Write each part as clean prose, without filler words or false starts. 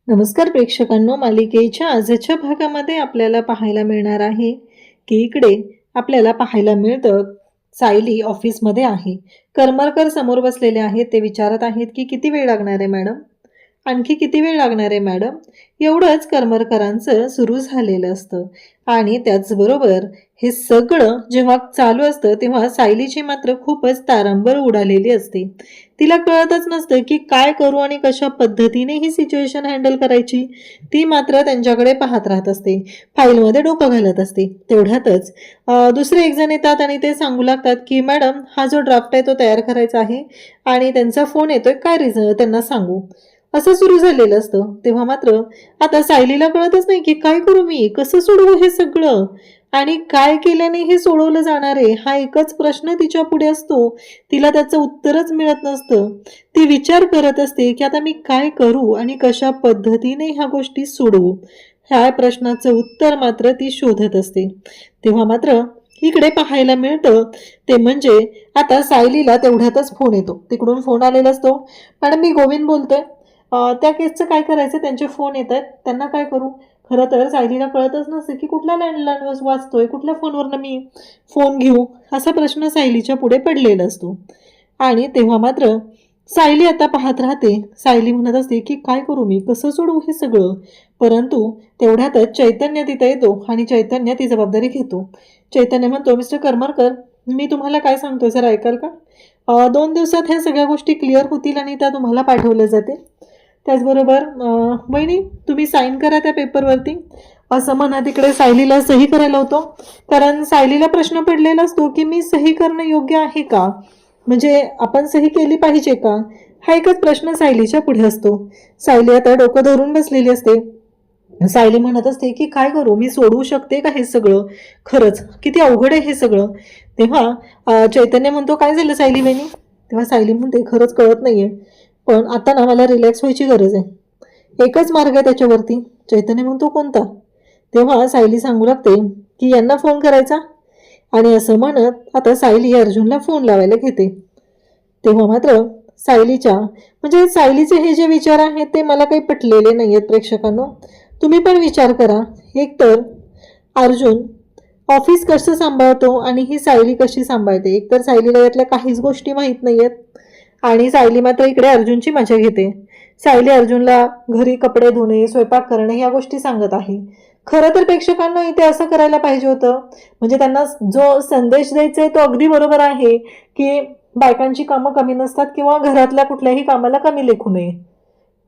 नमस्कार प्रेक्षकांनो, मालिकेच्या आजच्या भागामध्ये आपल्याला पाहायला मिळणार आहे की इकडे आपल्याला पाहायला मिळतं सायली ऑफिसमध्ये आहे. करमरकर समोर बसलेले आहेत. ते विचारत आहेत की किती वेळ लागणार आहे मॅडम, आणखी किती वेळ लागणार आहे मॅडम. एवढंच करमरकरांचं सुरू झालेलं असतं. आणि त्याचबरोबर हे सगळं जेव्हा चालू असतं तेव्हा सायलीची मात्र खूपच तारंबळ उडालेली असते. तिला कळतच नसतं की काय करू आणि कशा पद्धतीने ही सिच्युएशन हँडल करायची. ती मात्र त्यांच्याकडे पाहत राहत असते, फाईलमध्ये डोकं घालत असते. तेवढ्यातच दुसरे एक जण येतात आणि ते सांगू लागतात की मॅडम, हा जो ड्राफ्ट आहे तो तयार करायचा आहे आणि त्यांचा फोन येतोय, काय रिझन त्यांना सांगू. असं सुरू झालेलं असतं. तेव्हा मात्र आता सायलीला कळतच नाही की काय करू मी, कसं सोडवू हे सगळं आणि काय केल्याने हे सोडवलं जाणार आहे, हा एकच प्रश्न तिच्या पुढे असतो. तिला त्याचं उत्तरच मिळत नसतं. ती विचार करत असते की आता मी काय करू आणि कशा पद्धतीने ह्या गोष्टी सोडवू. ह्या प्रश्नाचं उत्तर मात्र ती शोधत असते. तेव्हा मात्र इकडे पाहायला मिळतं ते म्हणजे आता सायलीला तेवढ्यातच फोन येतो. तिकडून फोन आलेला असतो. मॅडम, मी गोविंद बोलतोय. त्या केसचं काय करायचं, त्यांचे फोन येत आहेत, त्यांना काय करू. खरं तर सायलीला कळतच नसतं की कुठल्या लँडलाईन वाचतोय, कुठल्या फोनवरनं मी फोन घेऊ. असा प्रश्न सायलीच्या पुढे पडलेला असतो. आणि तेव्हा मात्र सायली आता पाहत राहते. सायली म्हणत असते की काय करू मी, कसं सोडवू हे सगळं. परंतु तेवढ्यातच चैतन्य तिथे येतो आणि चैतन्य ती जबाबदारी घेतो. चैतन्य म्हणतो, मिस्टर करमरकर, मी तुम्हाला काय सांगतोय जर ऐकाल का. 2 दिवसात ह्या सगळ्या गोष्टी क्लिअर होतील आणि त्या तुम्हाला पाठवल्या जातील. त्याचबरोबर वहिनी, तुम्ही साईन करा त्या पेपरवरती, असं म्हणत इकडे सायलीला सही करायला होतो. कारण सायलीला प्रश्न पडलेला असतो की मी सही करणं योग्य आहे का, म्हणजे आपण सही केली पाहिजे का, हा एकच प्रश्न सायलीच्या पुढे असतो. सायली आता डोकं धरून बसलेली असते. सायली म्हणत असते की काय करू, मी सोडवू शकते का हे सगळं, खरंच किती अवघड आहे हे सगळं. तेव्हा चैतन्य म्हणतो, काय झालं सायली बहिणी. तेव्हा सायली म्हणते, खरंच कळत नाहीये, पण आता ना मला रिलॅक्स व्हायची गरज आहे. एकच मार्ग आहे त्याच्यावरती. चैतन्य म्हणतो, कोणता. तेव्हा सायली सांगू लागते की यांना फोन करायचा. आणि असं म्हणत आता सायली अर्जुनला फोन लावायला घेते. तेव्हा मात्र सायलीच्या म्हणजे सायलीचे हे जे विचार आहेत ते मला काही पटलेले नाही आहेत प्रेक्षकांनो. तुम्ही पण विचार करा. एकतर अर्जुन ऑफिस कसं सांभाळतो आणि ही सायली कशी सांभाळते. एकतर सायलीला यातल्या काहीच गोष्टी माहीत नाही आहेत आणि सायली मात्र इकडे अर्जुनची मजा घेते. सायली अर्जुनला घरी कपडे धुणे, स्वयंपाक करणे ह्या गोष्टी सांगत आहे. खरं तर प्रेक्षकांना इथे असं करायला पाहिजे होतं. म्हणजे त्यांना जो संदेश द्यायचा आहे तो अगदी बरोबर आहे की बायकांची कामं कमी नसतात किंवा घरातल्या कुठल्याही कामाला कमी लेखू नये.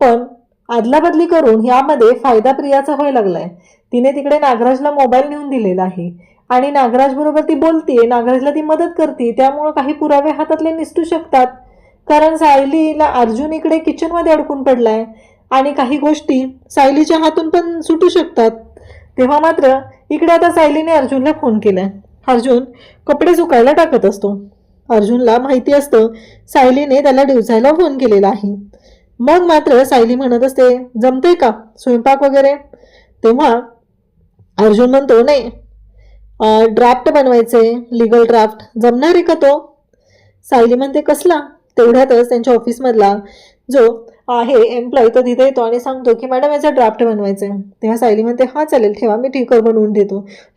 पण आदलाबदली करून यामध्ये फायदा प्रियाचा व्हायला लागलाय. तिने तिकडे नागराजला मोबाईल नेऊन दिलेला आहे आणि नागराज बरोबर ती बोलतीये, नागराजला ती मदत करते. त्यामुळे काही पुरावे हातातले निसटू शकतात. कारण सायलीला अर्जुन इकडे किचनमध्ये अडकून पडलाय आणि काही गोष्टी सायलीच्या हातून पण सुटू शकतात. तेव्हा मात्र इकडे आता सायलीने अर्जुनला फोन केलाय. अर्जुन कपडे सुकायला टाकत असतो. अर्जुनला माहिती असतं सायलीने त्याला डिवचायला फोन केलेला आहे. मग मात्र सायली म्हणत असते, जमते का स्वयंपाक वगैरे. तेव्हा अर्जुन म्हणतो, नाही, ड्राफ्ट बनवायचे, लिगल ड्राफ्ट, जमणार आहे का तो. सायली म्हणते, कसला. तेवढ्यातच त्यांच्या ऑफिसमधला जो आहे एम्प्लॉय तो तिथे येतो आणि सांगतो की मॅडम याचा ड्राफ्ट बनवायचा आहे. तेव्हा सायली म्हणते, हा चालेल, ठेवा, मी ठीकर बनवून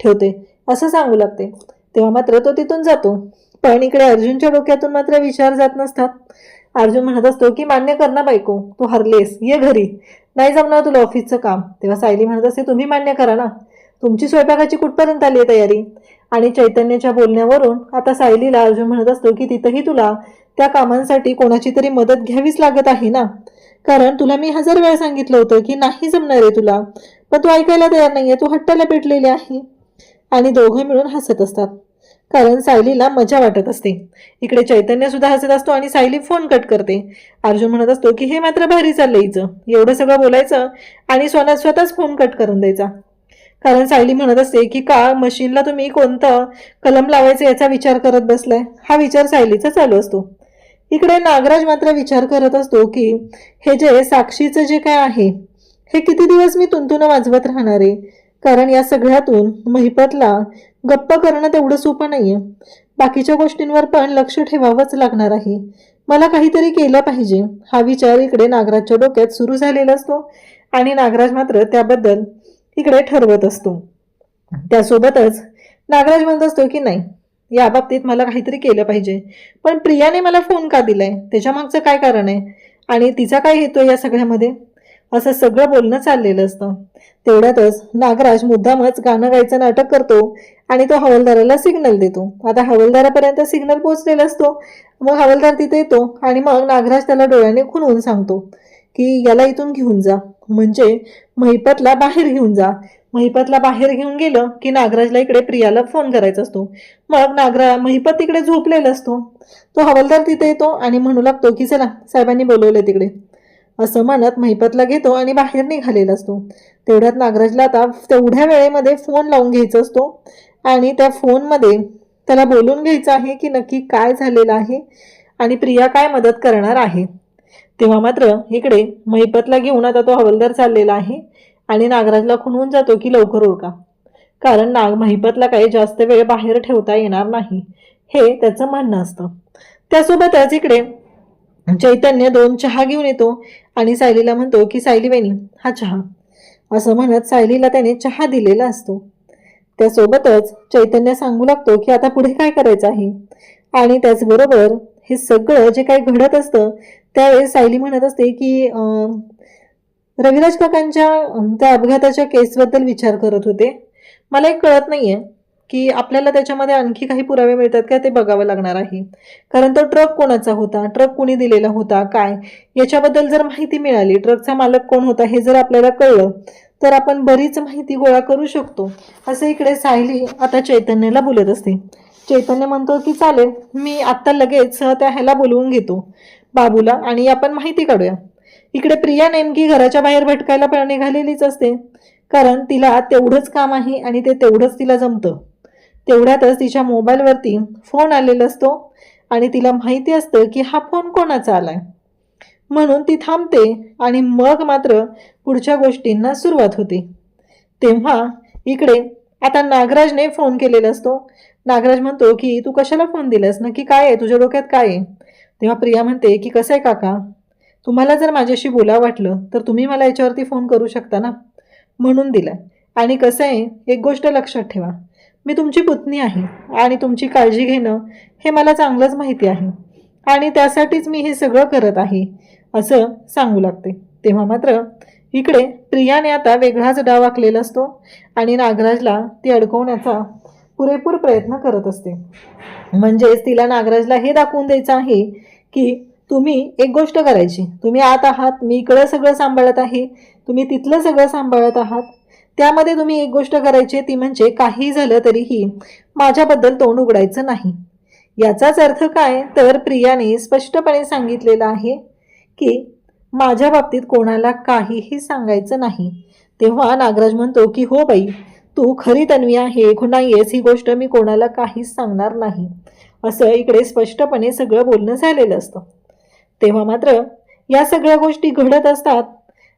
ठेवते असं सांगू लागते. तेव्हा मात्र तो तिथून जातो. पण इकडे अर्जुनच्या डोक्यातून मात्र विचार जात नसतात. अर्जुन म्हणत असतो की मान्य कर ना बायको, तू हरलेस, ये घरी, नाही जमणार तुला ऑफिसचं काम. तेव्हा सायली म्हणत असते, तुम्ही मान्य करा ना, तुमची स्वयंपाकाची कुठपर्यंत आली आहे तयारी. आणि चैतन्याच्या बोलण्यावरून आता सायलीला अर्जुन म्हणत असतो की तिथंही तुला त्या कामांसाठी कोणाची तरी मदत घ्यावीच लागत आहे ना. कारण तुला मी 1000 वेळा सांगितलं होतं की नाही जमणार आहे तुला, पण तू ऐकायला तयार नाहीये, तू हट्टाला पेटलेली आहे. आणि दोघं मिळून हसत असतात. कारण सायलीला मजा वाटत असते. इकडे चैतन्य सुद्धा हसत असतो आणि सायली फोन कट करते. अर्जुन म्हणत असतो की हे मात्र भारी चाललंय हिचं, एवढं सगळं बोलायचं आणि स्वतःच फोन कट करून द्यायचा. कारण सायली म्हणत असते की का मशीनला तुम्ही कोणतं कलम लावायचं याचा विचार करत बसलाय. हा विचार सायलीचा चालू असतो. इकडे नागराज मात्र विचार करत असतो की हे जे साक्षीचं जे काय आहे हे किती दिवस मी तुंतुन वाजवत राहणार आहे. कारण या सगळ्यातून महिपतला गप्प करणं तेवढं सोपं नाहीये. बाकीच्या गोष्टींवर पण लक्ष ठेवावंच लागणार आहे. मला काहीतरी केलं पाहिजे हा विचार इकडे नागराजच्या डोक्यात सुरू झालेला असतो आणि नागराज मात्र त्याबद्दल इकडे ठरवत असतो. त्यासोबतच नागराज म्हणत असतो की नाही, या बाबतीत मला काहीतरी केलं पाहिजे. पण प्रियाने मला फोन का दिलाय, त्याच्या मागचं काय कारण आहे आणि तिचा काय हेतू या सगळ्यामध्ये, असं सगळं बोलणं चाललेलं असतं. तेवढ्यातच नागराज मुद्दामच गाणं गायचं नाटक करतो आणि तो हवालदाराला सिग्नल देतो. आता हवालदारापर्यंत सिग्नल पोहोचलेला असतो. मग हवालदार तिथे येतो आणि मग नागराज त्याला डोळ्याने खुणवून सांगतो की याला इथून घेऊन जा, म्हणजे महिपतला बाहेर घेऊन जा. महिपतला बाहेर घेऊन गेलं की नागराजला इकडे प्रियाला फोन करायचा असतो. मग महिपत तिकडे झोपलेला असतो. तो हवालदार तिथे येतो आणि म्हणू लागतो की चला साहेबांनी बोलवले तिकडे, असं म्हणत महिपतला घेतो आणि बाहेर निघालेला असतो. तेवढ्यात नागराजला आता तेवढ्या वेळेमध्ये फोन लावून घ्यायचा असतो आणि त्या फोनमध्ये त्याला बोलून घ्यायचं आहे की नक्की काय झालेलं आहे आणि प्रिया काय मदत करणार आहे. तेव्हा मात्र इकडे महिपतला घेऊन आता तो हवालदार चाललेला आहे आणि नागराजला खुणवून जातो की लवकर उरका, कारण महिपतला काही जास्त वेळ बाहेर ठेवता येणार नाही, हे त्याचं म्हणणं असतं. त्यासोबतच इकडे चैतन्य 2 चहा घेऊन येतो आणि सायलीला म्हणतो की सायली वहिनी हा चहा, असं म्हणत सायलीला त्याने चहा दिलेला असतो. त्यासोबतच चैतन्य सांगू लागतो की आता पुढे काय करायचं आहे. आणि त्याचबरोबर हे सगळं जे काही घडत असतं त्यावेळेस सायली म्हणत असते की रविराज काकांच्या त्या अपघाताच्या केसबद्दल विचार करत होते. मला एक कळत नाहीये की आपल्याला त्याच्यामध्ये आणखी काही पुरावे मिळतात का, ते बघावं लागणार आहे. कारण तो ट्रक कोणाचा होता, ट्रक कोणी दिलेला होता, काय याच्याबद्दल जर माहिती मिळाली, ट्रकचा मालक कोण होता हे जर आपल्याला कळलं तर आपण बरीच माहिती गोळा करू शकतो, असं इकडे सायली आता चैतन्याला बोलत असते. चैतन्य म्हणतो की चालेल, मी आत्ता लगेच त्या ह्याला बोलवून घेतो बाबूला आणि आपण माहिती काढूया. इकडे प्रिया नेमकी घराच्या बाहेर भटकायला पण निघालेलीच असते, कारण तिला तेवढंच काम आहे आणि ते तेवढंच तिला जमतं. तेवढ्यातच तिच्या मोबाईलवरती फोन आलेला असतो आणि तिला माहिती असतं की हा फोन कोणाचा आलाय, म्हणून ती थांबते आणि मग मात्र पुढच्या गोष्टींना सुरुवात होते. तेव्हा इकडे आता नागराजने फोन केलेला असतो. नागराज म्हणतो की तू कशाला फोन दिलास, नक्की काय आहे तुझ्या डोक्यात, काय आहे. तेव्हा प्रिया म्हणते की कसं आहे काका, तुम्हाला जर माझ्याशी बोला वाटलं तर तुम्ही मला याच्यावरती फोन करू शकता ना, म्हणून दिलाय. आणि कसं आहे, एक गोष्ट लक्षात ठेवा, मी तुमची पुतणी आहे आणि तुमची काळजी घेणं हे मला चांगलंच माहिती आहे आणि त्यासाठीच मी हे सगळं करत आहे, असं सांगू लागते. तेव्हा मात्र इकडे प्रियाने आता वेगळाच डाव आखलेला असतो आणि नागराजला ती अडकवण्याचा पुरेपूर प्रयत्न करत असते. म्हणजेच तिला नागराजला हे दाखवून द्यायचं आहे की तुम्ही एक गोष्ट करायची, तुम्ही आत आहात, मी इकडं सगळं सांभाळत आहे, तुम्ही तिथलं सगळं सांभाळत आहात, त्यामध्ये तुम्ही एक गोष्ट करायची, ती म्हणजे काही झालं तरीही माझ्याबद्दल तोंड उघडायचं नाही. याचाच अर्थ काय तर प्रियाने स्पष्टपणे सांगितलेलं आहे की माझ्या बाबतीत कोणाला काहीही सांगायचं नाही. तेव्हा नागराज म्हणतो की हो बाई, तू खरी तन्वी आहे नाहीयेस ही गोष्ट मी कोणाला काहीच सांगणार नाही, असं इकडे स्पष्टपणे सगळं बोलणं झालेलं असतं. तेव्हा मात्र या सगळ्या गोष्टी घडत असतात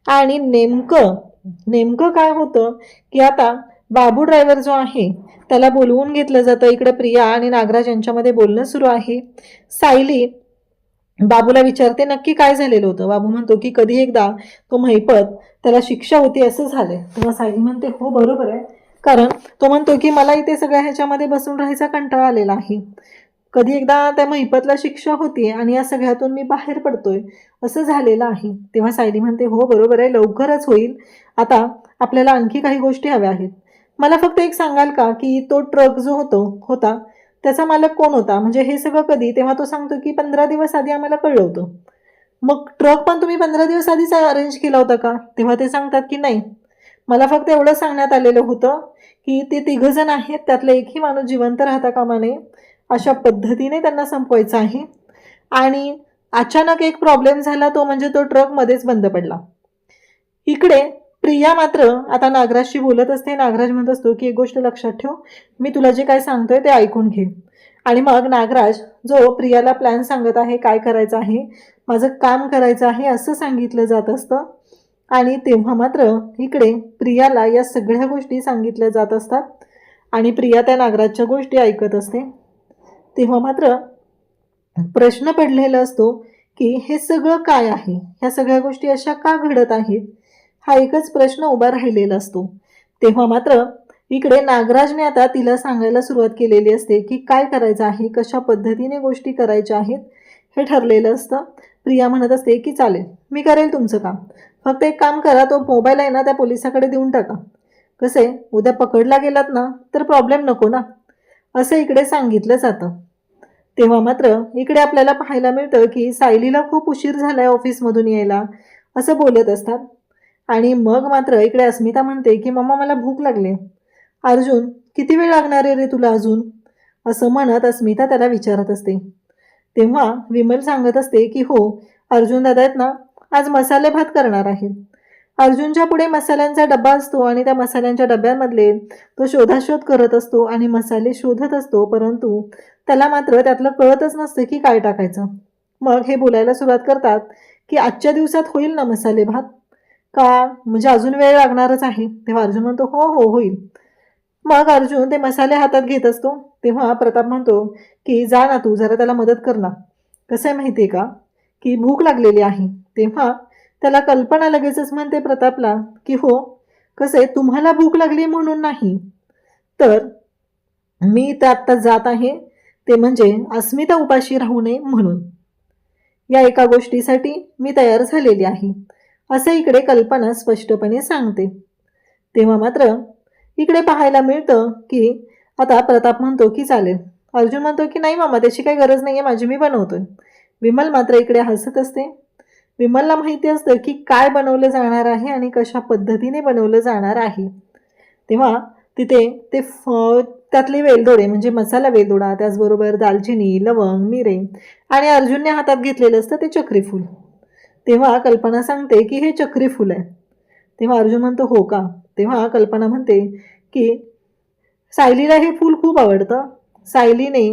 आणि नेमकं काय होतं की आता बाबू ड्रायव्हर जो आहे त्याला बोलवून घेतलं जातं. इकडे प्रिया आणि नागराज यांच्यामध्ये बोलणं सुरू आहे. सायली बाबूला विचारते नक्की काय झालेलं होतं. बाबू म्हणतो की कधी एकदा तो महिपत त्याला शिक्षा होती असं झालंय. तेव्हा सायली म्हणते हो बरोबर आहे, कारण तो म्हणतो की मला इथे सगळ्या ह्याच्यामध्ये बसून राहायचा कंटाळा आलेला आहे, कधी एकदा त्या महिपतला शिक्षा होती आणि या सगळ्यातून मी बाहेर पडतोय असं झालेलं आहे. तेव्हा सायली म्हणते हो बरोबर आहे, लवकरच होईल, आता आपल्याला आणखी काही गोष्टी हव्या आहेत. मला फक्त एक सांगाल का की तो ट्रक जो होता त्याचा मालक कोण होता, म्हणजे हे सगळं कधी. तेव्हा तो सांगतो की 15 दिवस आधी आम्हाला कळलं होतं. मग ट्रक पण तुम्ही 15 दिवस आधीच अरेंज केला होता का. तेव्हा ते सांगतात की नाही, मला फक्त एवढं सांगण्यात आलेलं होतं की ते 3 जण आहेत, त्यातला एकही माणूस जिवंत राहता कामा नये, अशा पद्धतीने त्यांना संपवायचं आहे. आणि अचानक एक प्रॉब्लेम झाला, तो म्हणजे तो ट्रक मध्येच बंद पडला. इकडे प्रिया मात्र आता नागराजशी बोलत असते. नागराज म्हणत असतो की एक गोष्ट लक्षात ठेव, मी तुला जे काय सांगतोय ते ऐकून घे. आणि मग नागराज जो प्रियाला प्लॅन सांगत आहे, काय करायचं आहे, माझं काम करायचं आहे असं सांगितलं जात असतं. आणि तेव्हा मात्र इकडे प्रियाला या सगळ्या गोष्टी सांगितल्या जात असतात आणि प्रिया त्या नागराजच्या गोष्टी ऐकत असते. तेव्हा मात्र प्रश्न पडलेला असतो की हे सगळं काय आहे, ह्या सगळ्या गोष्टी अशा का घडत आहेत, हा एकच प्रश्न उभा राहिलेला असतो. तेव्हा मात्र इकडे नागराजने आता तिला सांगायला सुरुवात केलेली असते की काय करायचं आहे, कशा पद्धतीने गोष्टी करायच्या आहेत हे ठरलेलं असतं. प्रिया म्हणत असते की चालेल, मी करेल तुमचं काम, फक्त एक काम करा, तो मोबाईल आहे ना त्या पोलिसाकडे देऊन टाका. कसे उद्या पकडला गेलात ना तर प्रॉब्लेम नको ना, असं इकडे सांगितलं जातं. तेव्हा मात्र इकडे आपल्याला पाहायला मिळतं की सायलीला खूप उशीर झालाय ऑफिसमधून यायला, असं बोलत असतात. आणि मग मात्र इकडे अस्मिता म्हणते की मम्मा मला भूक लागली. अर्जुन किती वेळ लागणार आहे रे तुला अजून, असं म्हणत अस्मिता त्याला विचारत असते. तेव्हा विमल सांगत असते की हो, अर्जुन दादा आहेत ना आज मसाले भात करणार आहेत. अर्जुनच्या पुढे मसाल्यांचा डबा असतो आणि त्या मसाल्यांच्या डब्यामधले तो शोधाशोध करत असतो आणि मसाले शोधत असतो, परंतु त्याला मात्र त्यातलं कळतच नसतं की काय टाकायचं. मग हे बोलायला सुरुवात करतात की आजच्या दिवसात होईल ना मसाले भात, का म्हणजे अजून वेळ लागणारच आहे. तेव्हा अर्जुन म्हणतो हो हो होईल. मग अर्जुन ते मसाले हातात घेत असतो. तेव्हा प्रताप म्हणतो की जा ना तू जरा त्याला मदत कर ना, कसं आहे माहिती आहे का की भूक लागलेली आहे. तेव्हा त्याला कल्पना लगेचच म्हणते प्रतापला की हो, कसं आहे तुम्हाला भूक लागली म्हणून नाही, तर मी तर आत्ता जात आहे, ते म्हणजे अस्मिता उपाशी राहू नये म्हणून, या एका गोष्टीसाठी मी तयार झालेली आहे, असं इकडे कल्पना स्पष्टपणे सांगते. तेव्हा मात्र इकडे पाहायला मिळतं की आता प्रताप म्हणतो की चालेल. अर्जुन म्हणतो की नाही मामा त्याची काही गरज नाही आहे, माझी मी बनवतोय. विमल मात्र इकडे हसत असते. विमलला माहिती असतं की काय बनवलं जाणार आहे आणि कशा पद्धतीने बनवलं जाणार आहे. तेव्हा तिथे ते त्यातले वेलदोडे म्हणजे मसाला वेलदोडा, त्याचबरोबर दालचिनी, लवंग, मिरे आणि अर्जुनने हातात घेतलेलं असतं ते चक्री फूल. तेव्हा कल्पना सांगते की हे चक्री फूल आहे. तेव्हा अर्जुन म्हणतो हो का. तेव्हा कल्पना म्हणते की सायलीला हे फूल खूप आवडतं. सायलीने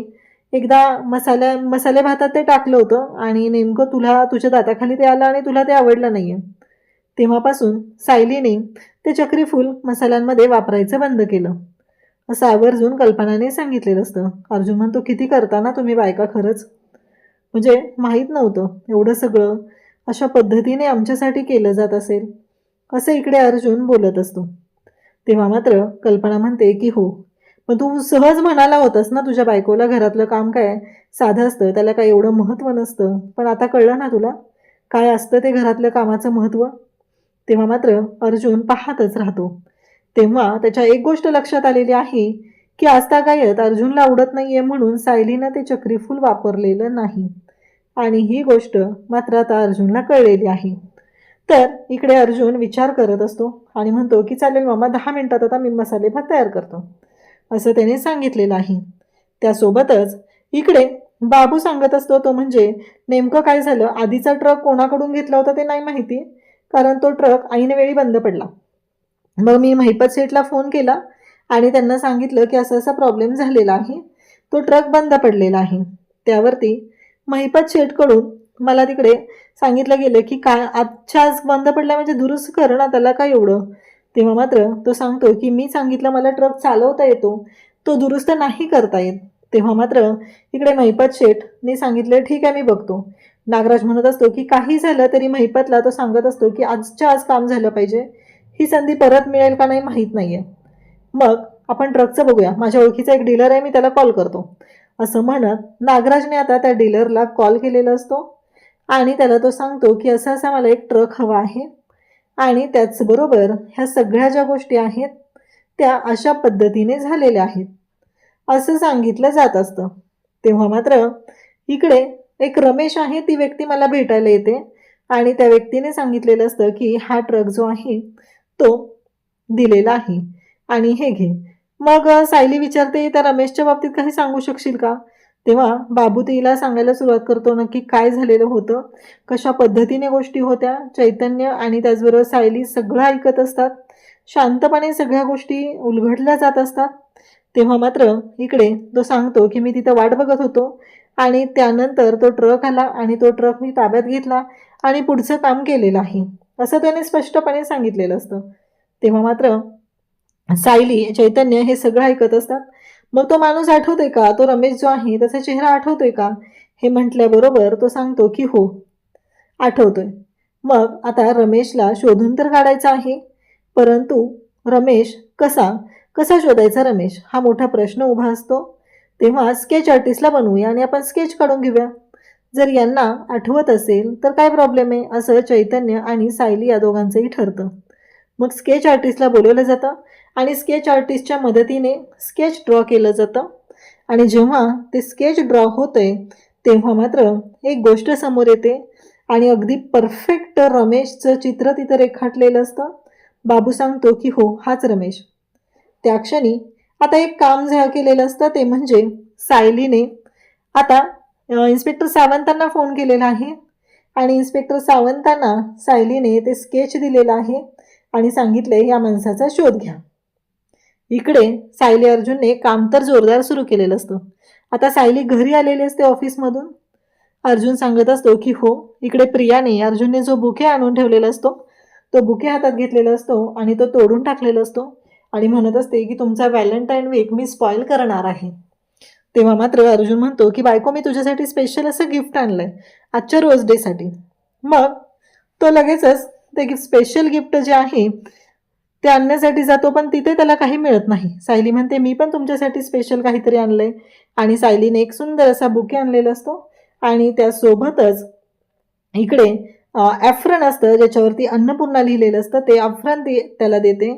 एकदा मसाले भातात ते टाकलं होतं आणि नेमकं तुझ्या दाताखाली ते आलं आणि तुला ते आवडलं नाही आहे. तेव्हापासून सायलीने ते चक्री फूल मसाल्यांमध्ये वापरायचं बंद केलं, असं आवर्जून कल्पनाने सांगितलेलं असतं. अर्जुन म्हणतो किती करता ना तुम्ही बायका खरंच, म्हणजे माहीत नव्हतं एवढं सगळं अशा पद्धतीने आमच्यासाठी केलं जात असेल, असं इकडे अर्जुन बोलत असतो. तेव्हा मात्र कल्पना म्हणते की हो, पण तू सहज म्हणाला होतास ना तुझ्या बायकोला घरातलं काम काय साधं असतं, त्याला काय एवढं महत्त्व नसतं, पण आता कळलं ना तुला काय असतं ते घरातल्या कामाचं महत्त्व. तेव्हा मात्र अर्जुन पाहतच राहतो. तेव्हा त्याच्या एक गोष्ट लक्षात आलेली आहे की आजतागायत अर्जुनला आवडत नाहीये म्हणून सायलीनं ते चक्री फूल वापरलेलं नाही, आणि ही गोष्ट मात्र आता अर्जुनला कळलेली आहे. तर इकडे अर्जुन विचार करत असतो आणि म्हणतो की चालेल मामा 10 मिनिटात आता मी मसाले भात तयार करतो, असं त्याने सांगितलेलं आहे. त्यासोबतच इकडे बाबू सांगत असतो, तो म्हणजे नेमकं काय झालं, आधीचा ट्रक कोणाकडून घेतला होता ते नाही माहिती, कारण तो ट्रक ऐनवेळी बंद पडला. मग मी महिपत सेठला फोन केला आणि त्यांना सांगितलं की असा असा प्रॉब्लेम झालेला आहे, तो ट्रक बंद पडलेला आहे. त्यावरती महिपत शेठकडून मला तिकडे सांगितलं गेलं की काय आजच्या आज बंद पडला म्हणजे दुरुस्त कर ना, त्याला काय एवढं. तेव्हा मात्र तो सांगतो की मी सांगितलं मला ट्रक चालवता येतो, तो दुरुस्त नाही करता येत. तेव्हा मात्र इकडे महिपत शेठने सांगितलं ठीक आहे मी बघतो. नागराज म्हणत असतो की काही झालं तरी महिपतला तो सांगत असतो की आजच्या आज काम झालं पाहिजे, ही संधी परत मिळेल का नाही माहीत नाहीये. मग आपण ट्रकचं बघूया, माझ्या ओळखीचा एक डीलर आहे, मी त्याला कॉल करतो, असं म्हणत नागराजने आता त्या डीलरला कॉल केलेला असतो आणि त्याला तो सांगतो की असं असा मला एक ट्रक हवा आहे आणि त्याचबरोबर ह्या सगळ्या ज्या गोष्टी आहेत त्या अशा पद्धतीने झालेल्या आहेत, असं सांगितलं जात असतं. तेव्हा मात्र इकडे एक रमेश आहे, ती व्यक्ती मला भेटायला येते आणि त्या व्यक्तीने सांगितलेलं असतं की हा ट्रक जो आहे तो दिलेला आहे आणि हे घे. मग सायली विचारते त्या रमेशच्या बाबतीत काही सांगू शकशील का. तेव्हा बाबू तिला सांगायला सुरुवात करतो नक्की काय झालेलं होतं, कशा पद्धतीने गोष्टी होत्या. चैतन्य आणि त्याचबरोबर सायली सगळं ऐकत असतात, शांतपणे सगळ्या गोष्टी उलगडल्या जात असतात. तेव्हा मात्र इकडे तो सांगतो की मी तिथं वाट बघत होतो आणि त्यानंतर तो ट्रक आला आणि तो ट्रक मी ताब्यात घेतला आणि पुढचं काम केलेलं आहे, असं त्याने स्पष्टपणे सांगितलेलं असतं. तेव्हा मात्र सायली चैतन्य हे सगळं ऐकत असतात. मग तो माणूस आठवतोय का, तो रमेश जो आहे त्याचा चेहरा आठवतोय का? हे म्हटल्याबरोबर तो सांगतो की हो, आठवतोय. मग आता रमेशला शोधून तर काढायचा आहे, परंतु रमेश कसा कसा शोधायचा रमेश, हा मोठा प्रश्न उभा असतो. तेव्हा स्केच आर्टिस्टला बनवूया आणि आपण स्केच काढून घेऊया. जर यांना आठवत असेल तर काय प्रॉब्लेम आहे, असं चैतन्य आणि सायली या दोघांचंही ठरतं. मग स्केच आर्टिस्टला बोलवलं जातं आणि स्केच आर्टिस्टच्या मदतीने स्केच ड्रॉ केलं जातं. आणि जेव्हा ते स्केच ड्रॉ होतंय तेव्हा मात्र एक गोष्ट समोर येते आणि अगदी परफेक्ट रमेशचं चित्र तिथं रेखाटलेलं असतं. बाबू सांगतो की हो, हाच रमेश. त्या क्षणी आता एक काम केलेलं असतं, ते म्हणजे सायलीने आता इन्स्पेक्टर सावंतांना फोन केलेला आहे आणि इन्स्पेक्टर सावंतांना सायलीने ते स्केच दिलेलं आहे आणि सांगितले या माणसाचा शोध घ्या. इकडे सायली अर्जुनने काम तर जोरदार सुरू केलेलं असतं. आता सायली घरी आलेली असते ऑफिसमधून. अर्जुन सांगत असतो की हो, इकडे प्रियाने अर्जुनने जो बुके आणून ठेवलेला असतो तो बुके हातात घेतलेला असतो आणि तो तोडून टाकलेला असतो आणि म्हणत असते की तुमचा व्हॅलेंटाईन वीक मी स्पॉईल करणार आहे. तेव्हा मात्र अर्जुन म्हणतो की बायको, मी तुझ्यासाठी स्पेशल असं गिफ्ट आणलंय आजच्या रोज डेसाठी. मग तो लगेचच ते स्पेशल गिफ्ट जे आहे ते आणण्यासाठी जातो, पण तिथे त्याला काही मिळत नाही. सायली म्हणते मी पण तुमच्यासाठी स्पेशल काहीतरी आणलंय आणि सायलीने एक सुंदर असा बुके आणलेला असतो आणि त्यासोबतच इकडे ॲफ्रन असतं ज्याच्यावरती अन्नपूर्णा लिहिलेलं असतं, ते ॲफ्रन त्याला देते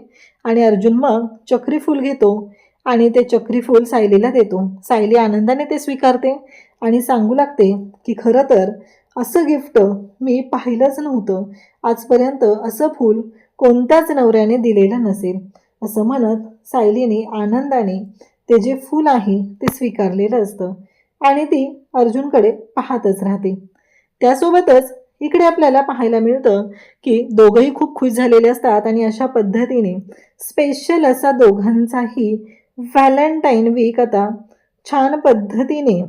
आणि अर्जुन मग चक्री फूल घेतो आणि ते चक्री फूल सायलीला देतो. सायली आनंदाने ते स्वीकारते आणि सांगू लागते की खरं तर असं गिफ्ट मी पाहिलंच नव्हतं आजपर्यंत, असं फूल कोणत्याच नवऱ्याने दिलेलं नसेल. असं म्हणत सायलीने आनंदाने ते जे फूल आहे ते स्वीकारलेलं असतं आणि ती अर्जुनकडे पाहतच राहते. त्यासोबतच इकडे आपल्याला पाहायला मिळतं की दोघंही खूप खुश झालेले असतात आणि अशा पद्धतीने स्पेशल असा दोघांचाही व्हॅलेंटाईन वीक आता छान पद्धतीने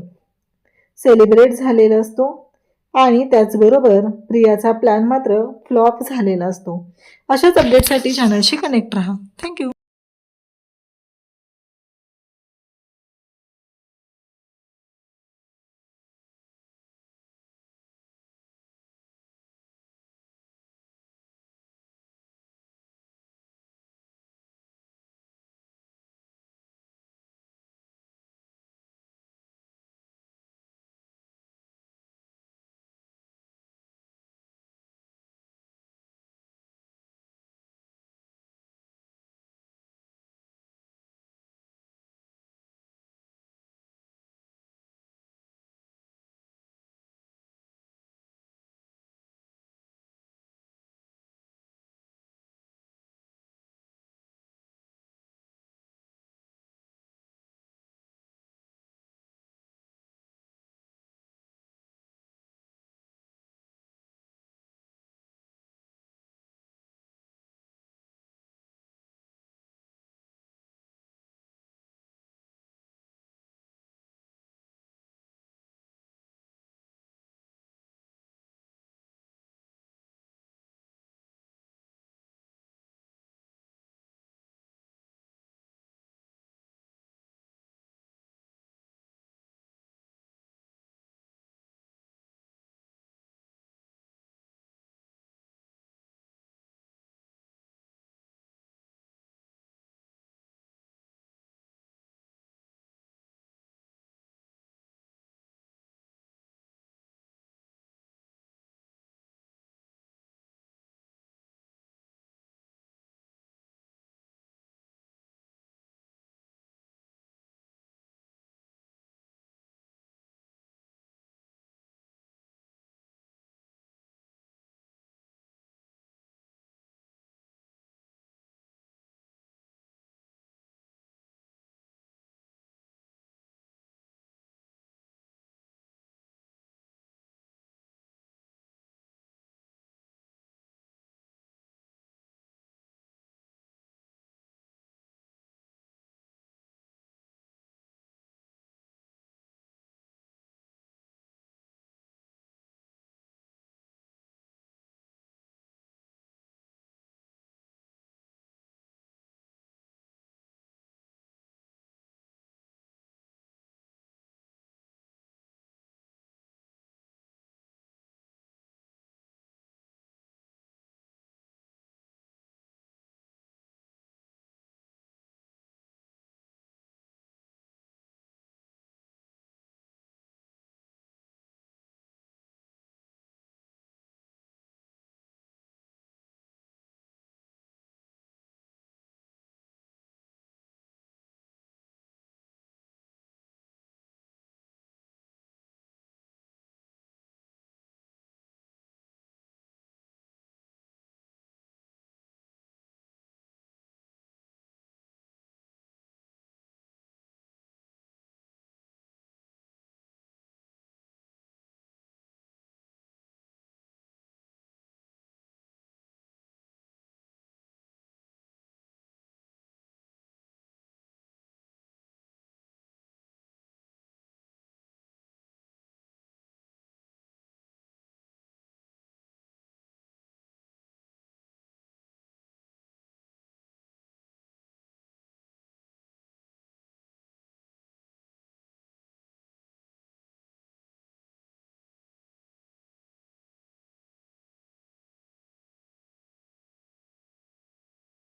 सेलिब्रेट झालेला असतो आणि त्याचबरोबर प्रियाचा प्लॅन मात्र फ्लॉप झालेला असतो. अशाच अपडेटसाठी चॅनलशी कनेक्ट राहा. थँक्यू.